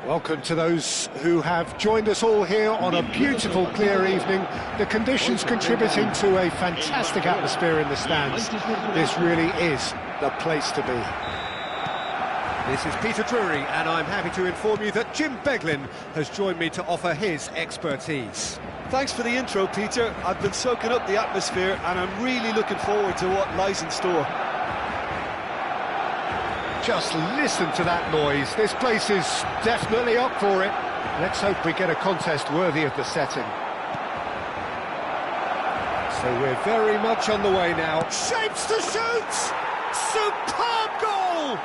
Welcome to those who have joined us all here on a beautiful, clear evening. The conditions contributing to a fantastic atmosphere in the stands. This really is the place to be. This is Peter Drury, and I'm happy to inform you that Jim Beglin has joined me to offer his expertise. Thanks for the intro, Peter. I've been soaking up the atmosphere, and I'm really looking forward to what lies in store. Just listen to that noise. This place is definitely up for it. Let's hope we get a contest worthy of the setting. So we're very much on the way now. Shapes to shoot! Superb goal!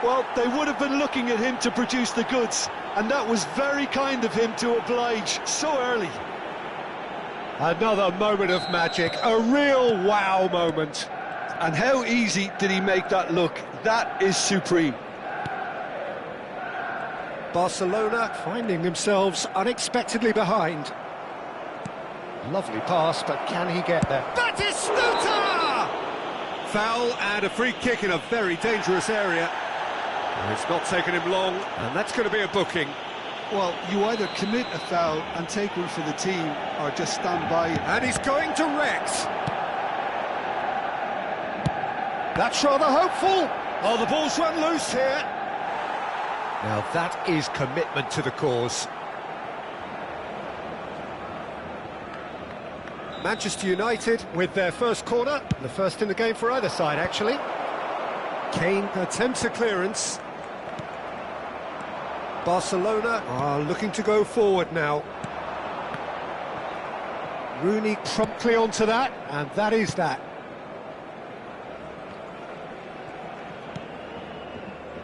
Well, they would have been looking at him to produce the goods, and that was very kind of him to oblige so early. Another moment of magic, a real wow moment. And how easy did he make that look? That is supreme. Barcelona finding themselves unexpectedly behind. Lovely pass, but can he get there? Batistuta! Foul and a free kick in a very dangerous area. It's not taken him long, and that's going to be a booking. Well, you either commit a foul and take one for the team, or just stand by. And he's going to Rex. That's rather hopeful. Oh, the ball's run loose here. Now that is commitment to the cause. Manchester United with their first corner, the first in the game for either side, actually. Kane attempts a clearance. Barcelona are looking to go forward now. Rooney promptly onto that, and that is that.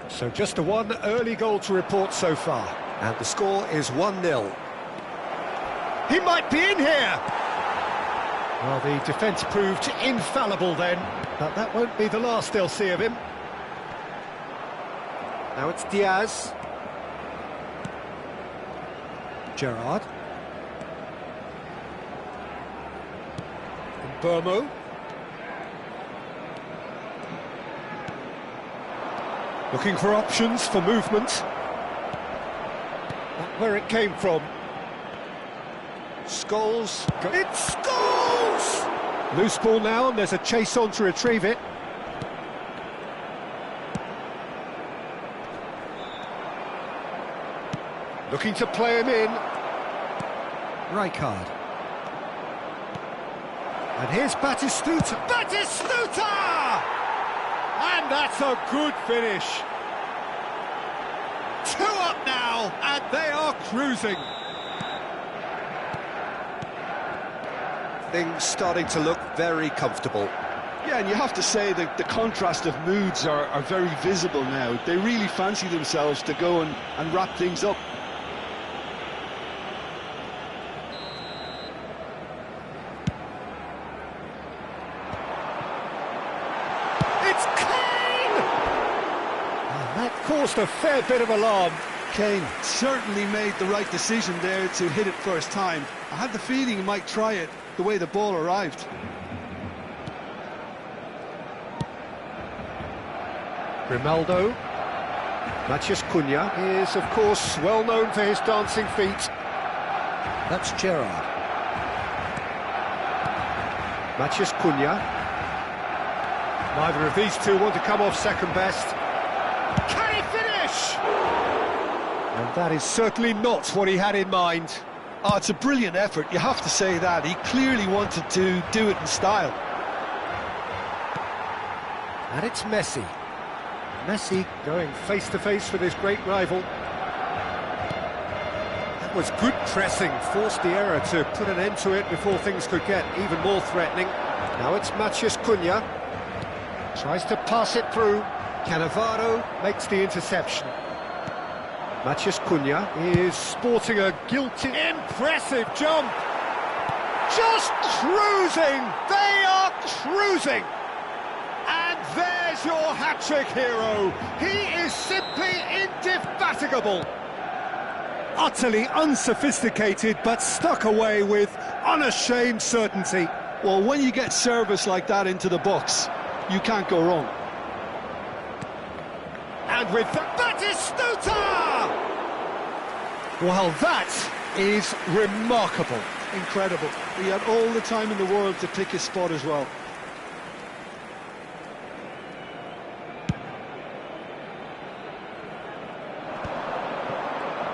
So just the one early goal to report so far, and the score is 1-0. He might be in here! Well, the defence proved infallible then, but that won't be the last they'll see of him. Now it's Diaz. Gerrard. And Burmo. Looking for options for movement. Not where it came from. Scholes. It's Scholes! Loose ball now, and there's a chase on to retrieve it. Looking to play him in. Rijkaard. And here's Batistuta. Batistuta! And that's a good finish. 2 up now, and they are cruising. Things starting to look very comfortable. Yeah, and you have to say that the contrast of moods are very visible now. They really fancy themselves to go and wrap things up. Caused a fair bit of alarm. Kane certainly made the right decision there to hit it first time. I had the feeling he might try it the way the ball arrived. Grimaldo. Matheus Cunha is, of course, well known for his dancing feet. That's Gerrard. Matheus Cunha. Neither of these two want to come off second best. Can he finish? And that is certainly not what he had in mind. Oh, it's a brilliant effort, you have to say that. He clearly wanted to do it in style. And it's Messi. Messi going face-to-face with his great rival. That was good pressing, forced the error to put an end to it before things could get even more threatening. Now it's Matheus Cunha. Tries to pass it through. Cannavaro makes the interception. Matheus Cunha is sporting a guilty... Impressive jump! Just cruising! They are cruising! And there's your hat-trick hero. He is simply indefatigable. Utterly unsophisticated, but stuck away with unashamed certainty. Well, when you get service like that into the box, you can't go wrong. And with the Batistuta! Well, that is remarkable. Incredible. He had all the time in the world to pick his spot as well.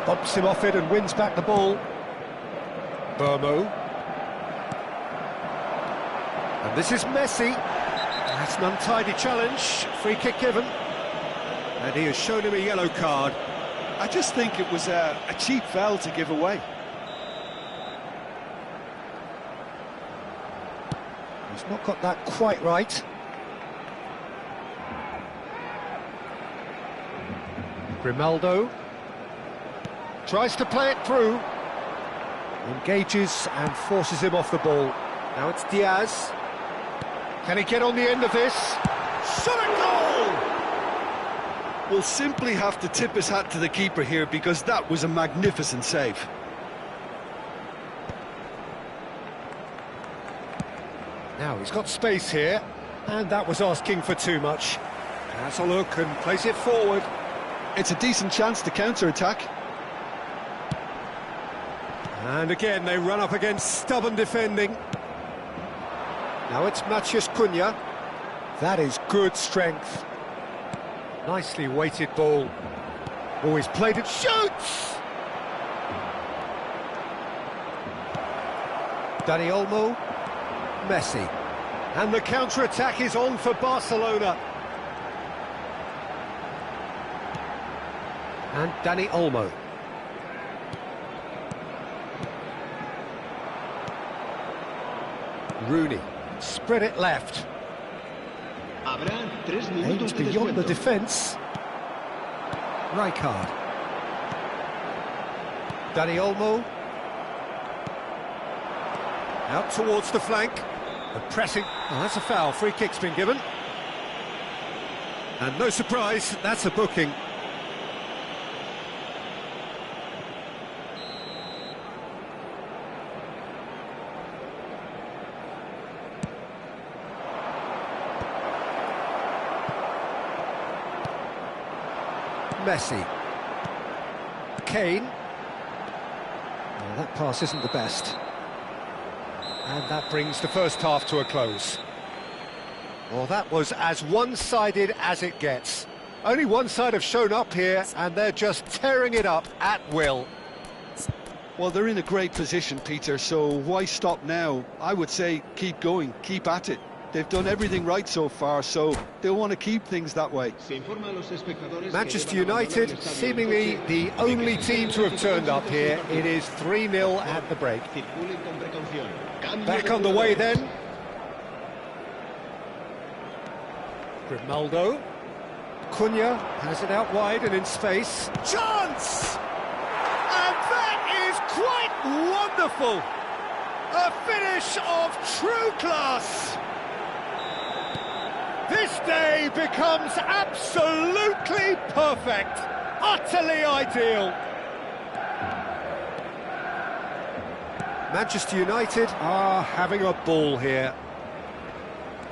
Bumps him off it and wins back the ball. Burmo. And this is Messi. That's an untidy challenge. Free kick given. And he has shown him a yellow card. I just think it was a cheap foul to give away. He's not got that quite right. Grimaldo tries to play it through. Engages and forces him off the ball. Now it's Diaz. Can he get on the end of this? Shot a goal! Will simply have to tip his hat to the keeper here because that was a magnificent save. Now he's got space here, and that was asking for too much. Has a look and plays it forward. It's a decent chance to counter-attack. And again they run up against stubborn defending. Now it's Matheus Cunha. That is good strength. Nicely weighted ball. Oh, he's played it, shoots! Dani Olmo, Messi. And the counter-attack is on for Barcelona. And Dani Olmo. Rooney, spread it left. Aims beyond the defence. Rijkaard. Dani Olmo. Out towards the flank. And pressing. Oh, that's a foul. Free kick's been given. And no surprise, that's a booking. Messi. Kane. Well, that pass isn't the best. And that brings the first half to a close. Well, that was as one-sided as it gets. Only one side have shown up here, and they're just tearing it up at will. Well, they're in a great position, Peter, so why stop now? I would say keep going, keep at it. They've done everything right so far, so they'll want to keep things that way. Manchester United, seemingly the only team to have turned up here. It is 3-0 at the break. Back on the way then. Grimaldo. Cunha has it out wide and in space. Chance! And that is quite wonderful! A finish of true class! This day becomes absolutely perfect, utterly ideal. Manchester United are having a ball here.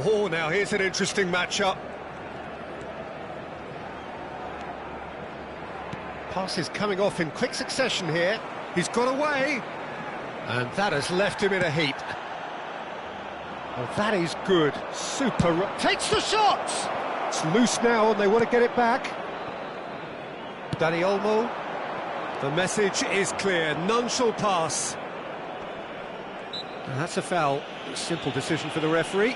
Oh, now here's an interesting matchup. Passes coming off in quick succession here. He's got away, and that has left him in a heap. Well, that is good. Super. Takes the shot! It's loose now and they want to get it back. Dani Olmo. The message is clear. None shall pass. And that's a foul. Simple decision for the referee.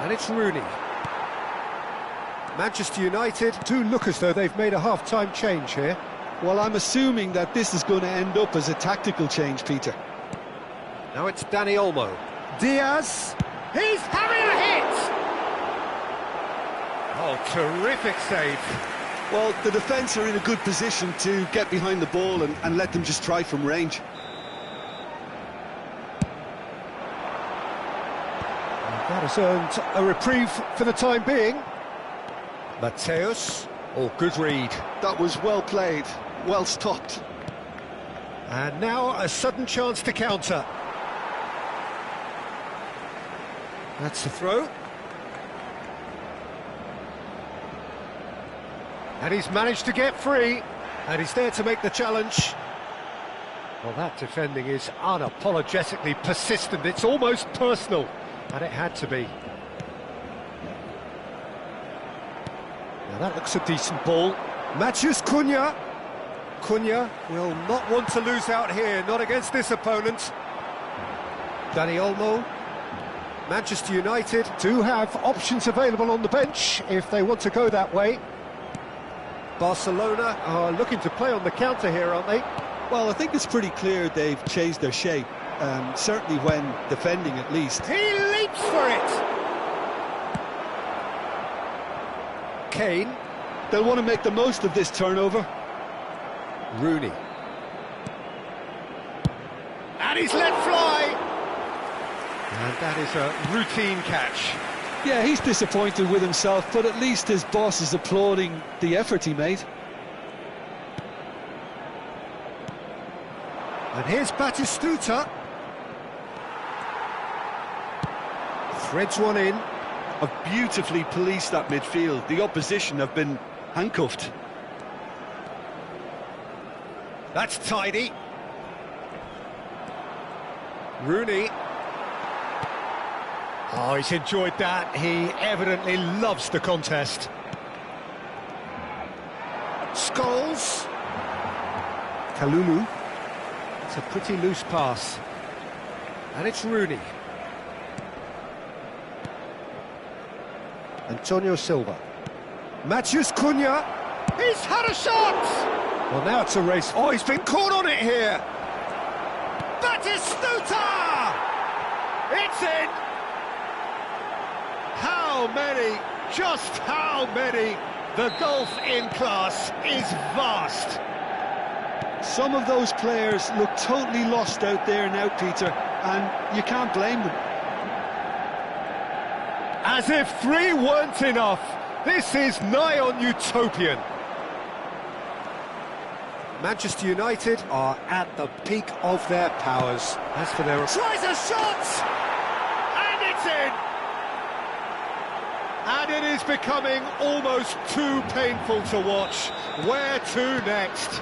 And it's Rooney. Manchester United do look as though they've made a half-time change here. Well, I'm assuming that this is going to end up as a tactical change, Peter. Now it's Dani Olmo. Diaz. He's having a hit! Oh, terrific save. Well, the defence are in a good position to get behind the ball and let them just try from range. And that has earned a reprieve for the time being. Matheus. Oh, good read. That was well played, well stopped. And now a sudden chance to counter. That's the throw. And he's managed to get free, and he's there to make the challenge. Well, that defending is unapologetically persistent. It's almost personal, and it had to be. Now that looks a decent ball. Matheus Cunha. Cunha will not want to lose out here, not against this opponent. Dani Olmo. Manchester United do have options available on the bench if they want to go that way. Barcelona are looking to play on the counter here, aren't they? Well, I think it's pretty clear they've changed their shape, certainly when defending at least. He leaps for it! Kane. They'll want to make the most of this turnover. Rooney. And he's let fly! And that is a routine catch. Yeah, he's disappointed with himself, but at least his boss is applauding the effort he made. And here's Batistuta. Threads one in. Have beautifully policed that midfield. The opposition have been handcuffed. That's tidy. Rooney. Oh, he's enjoyed that. He evidently loves the contest. Scholes. Kalulu. It's a pretty loose pass. And it's Rooney. Antonio Silva. Matheus Cunha. He's had a shot! Well, now it's a race. Oh, he's been caught on it here. Batistuta! It's in! How many? Just how many? The gulf in class is vast. Some of those players look totally lost out there now, Peter, and you can't blame them. As if three weren't enough, this is nigh on utopian. Manchester United are at the peak of their powers. As for their... Tries a shot! And it's in! And it is becoming almost too painful to watch. Where to next?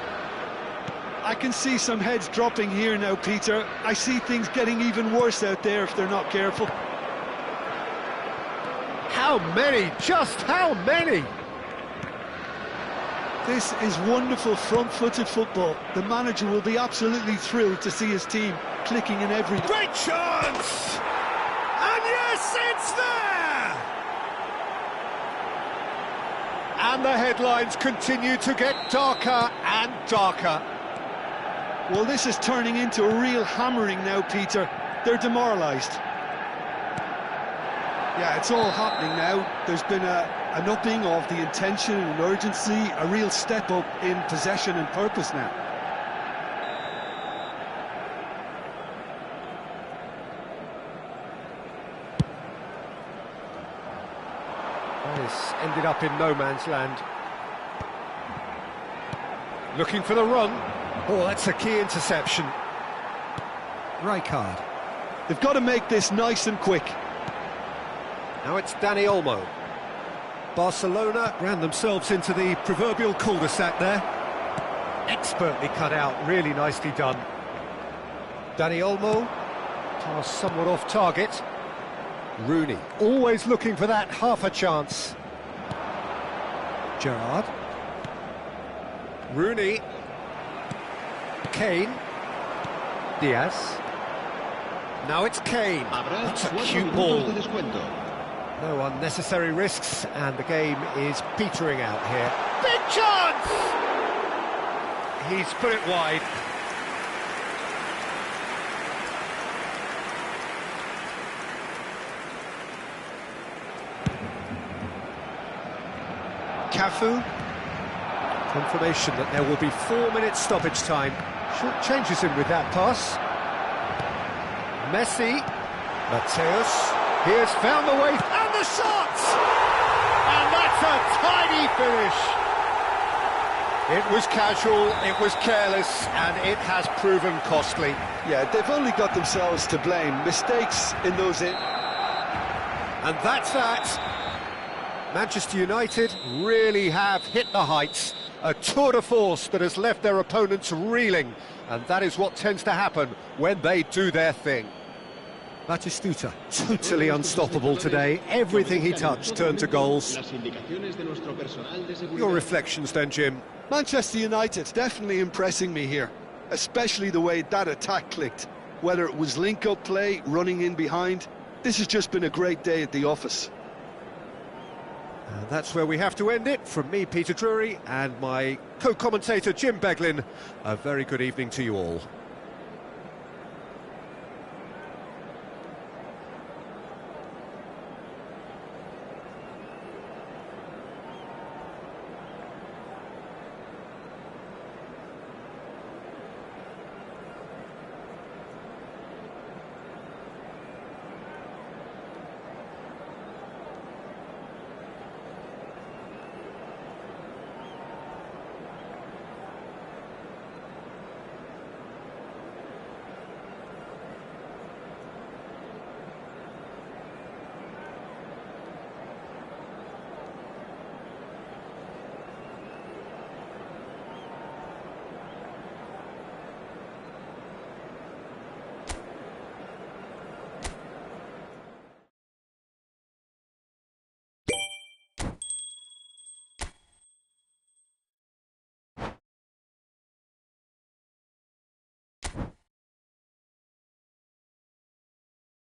I can see some heads dropping here now, Peter. I see things getting even worse out there if they're not careful. How many? Just how many? This is wonderful front-footed football. The manager will be absolutely thrilled to see his team clicking in every... Great chance! And yes, it's there! And the headlines continue to get darker and darker. Well, this is turning into a real hammering now, Peter. They're demoralised. Yeah, it's all happening now. There's been an upping of the intention and urgency, a real step up in possession and purpose now. This ended up in no man's land. Looking for the run. Oh, that's a key interception. Rijkaard. They've got to make this nice and quick. Now it's Dani Olmo. Barcelona ran themselves into the proverbial cul-de-sac there. Expertly cut out, really nicely done. Dani Olmo, pass somewhat off target. Rooney, always looking for that half a chance. Gerrard. Rooney. Kane. Diaz. Now it's Kane. That's a cute ball. No unnecessary risks, and the game is petering out here. Big chance! He's put it wide. Cafu. Confirmation that there will be 4 minutes stoppage time. Short changes him with that pass. Messi. Mateus. He has found the way, and the shot! And that's a tidy finish. It was casual, it was careless, and it has proven costly. Yeah, they've only got themselves to blame. Mistakes in those... And that's that. Manchester United really have hit the heights. A tour de force that has left their opponents reeling. And that is what tends to happen when they do their thing. Batistuta, totally unstoppable today. Everything he touched turned to goals. Your reflections then, Jim? Manchester United definitely impressing me here, especially the way that attack clicked. Whether it was link-up play, running in behind, this has just been a great day at the office. And that's where we have to end it. From me, Peter Drury, and my co-commentator, Jim Beglin, a very good evening to you all.